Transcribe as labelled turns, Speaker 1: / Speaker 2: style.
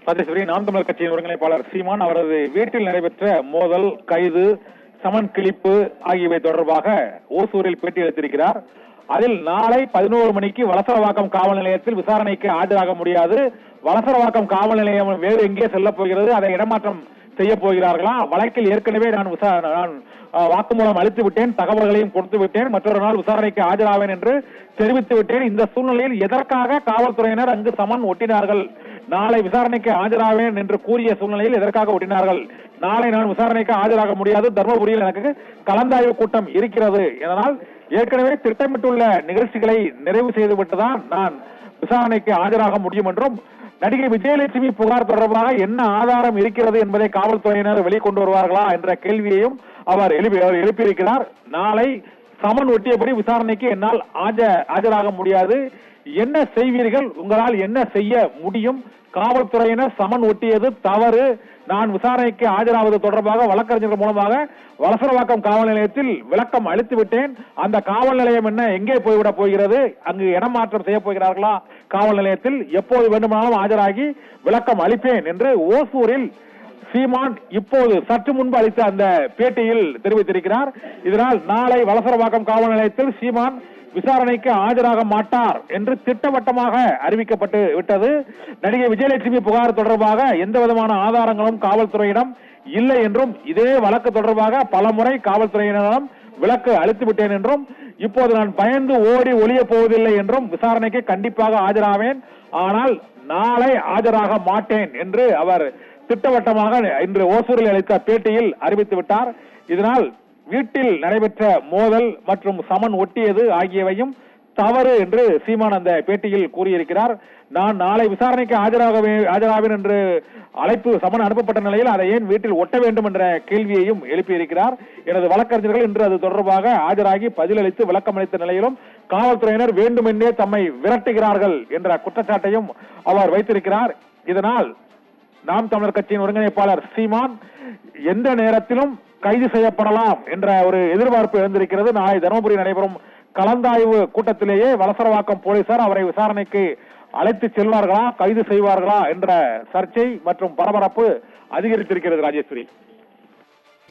Speaker 1: ராஜேஸ்வரி, நாம் தமிழர் கட்சியின் ஒருங்கிணைப்பாளர் சீமான் அவரது வீட்டில் நடைபெற்ற மோதல், கைது, சமன் கிழிப்பு ஆகியவை தொடர்பாக ஓசூரில் பேட்டி அளித்திருக்கிறார். அதில் நாளை 11 மணிக்கு வலசரவாக்கம் காவல் நிலையத்தில் விசாரணைக்கு ஆஜராக முடியாது, வலசரவாக்கம் காவல் நிலையம் வேறு எங்கே செல்ல போகிறது, அதை இடமாற்றம் செய்ய போகிறார்களா, வழக்கில் ஏற்கனவே நான் வாக்குமூலம் அளித்து விட்டேன், தகவல்களையும் கொடுத்து விட்டேன், மற்றொரு நாள் விசாரணைக்கு ஆஜராவேன் என்று தெரிவித்து விட்டேன். இந்த சூழ்நிலையில் எதற்காக காவல்துறையினர் அங்கு சமன் ஒட்டினார்கள், நாளை விசாரணைக்கு ஆஜராவேன் என்று கூறிய சூழ்நிலையில் எதற்காக ஒட்டினார்கள், நாளை நான் விசாரணைக்கு ஆஜராக முடியாது, தர்மபுரியில் எனக்கு கலந்தாய்வு கூட்டம் இருக்கிறது, இதனால் ஏற்கனவே திட்டமிட்டுள்ள நிகழ்ச்சிகளை நிறைவு செய்துவிட்டுதான் நான் விசாரணைக்கு ஆஜராக முடியும் என்றும், நடிகை விஜயலட்சுமி புகார் தொடர்பாக என்ன ஆதாரம் இருக்கிறது என்பதை காவல்துறையினர் வெளிக்கொண்டு வருவார்களா என்ற கேள்வியையும் அவர் எழுப்பியிருக்கிறார். நாளை சமன் ஒட்டியபடி விசாரணைக்கு என்னால் ஆஜராக முடியாது, என்ன செய்வீர்கள், உங்களால் என்ன செய்ய முடியும், காவல்துறையினர் சமன் ஒட்டியது தவறு, நான் விசாரணைக்கு ஆஜராவது தொடர்பாக வழக்கறிஞர்கள் மூலமாக வலசரவாக்கம் காவல் நிலையத்தில் விளக்கம் அளித்து விட்டேன், அந்த காவல் நிலையம் என்ன எங்கே போய்விட போகிறது, அங்கு இடமாற்றம் செய்ய போகிறார்களா காவல் நிலையத்தில், எப்போது வேண்டுமானாலும் ஆஜராகி விளக்கம் அளிப்பேன் என்று ஓசூரில் சீமான் இப்போது சற்று முன்பு அளித்த அந்த பேட்டியில் தெரிவித்திருக்கிறார். இதனால் நாளை வலசரவாக்கம் காவல் நிலையத்தில் சீமான் விசாரணைக்கு ஆஜராக மாட்டார் என்று திட்டவட்டமாக அறிவிக்கப்பட்டு விட்டது. நடிகை விஜயலட்சுமி புகார் தொடர்பாக எந்த விதமான ஆதாரங்களும் காவல்துறையிடம் இல்லை என்றும், இதே வழக்கு தொடர்பாக பல முறை காவல்துறையினரிடம் விளக்கு அளித்து விட்டேன் என்றும், இப்போது நான் பயந்து ஓடி ஒளிய போவதில்லை என்றும், விசாரணைக்கு கண்டிப்பாக ஆஜராவேன், ஆனால் நாளை ஆஜராக மாட்டேன் என்று அவர் திட்டவட்டமாக இன்று ஓசூரில் அளித்த பேட்டியில் அறிவித்து விட்டார். இதனால் வீட்டில் நடைபெற்ற மோதல் மற்றும் சமன் ஒட்டியது ஆகியவையும் தவறு என்று சீமான் அந்த பேட்டியில் கூறியிருக்கிறார். நான் நாளை விசாரணைக்கு ஆஜராவேன் என்று அழைப்பு சமன் அனுப்பப்பட்ட நிலையில் அதை ஏன் வீட்டில் ஒட்ட வேண்டும் என்ற கேள்வியையும் எழுப்பியிருக்கிறார். எனது வழக்கறிஞர்கள் இன்று அது தொடர்பாக ஆஜராகி பதிலளித்து விளக்கம் அளித்த நிலையிலும் காவல்துறையினர் வேண்டுமென்றே தம்மை விரட்டுகிறார்கள் என்ற குற்றச்சாட்டையும் அவர் வைத்திருக்கிறார். இதனால் நாம் தமிழர் கட்சியின் ஒருங்கிணைப்பாளர் சீமான் எந்த நேரத்திலும் கைது செய்யப்படலாம் என்ற ஒரு எதிர்பார்ப்பு எழுந்திருக்கிறது. நாளை தர்மபுரி நடைபெறும் கலந்தாய்வு கூட்டத்திலேயே வலசரவாக்கம் போலீசார் அவரை விசாரணைக்கு அழைத்து செல்வார்களா, கைது செய்வார்களா என்ற சர்ச்சை மற்றும் பரபரப்பு அதிகரித்திருக்கிறது. ராஜேஸ்வரி.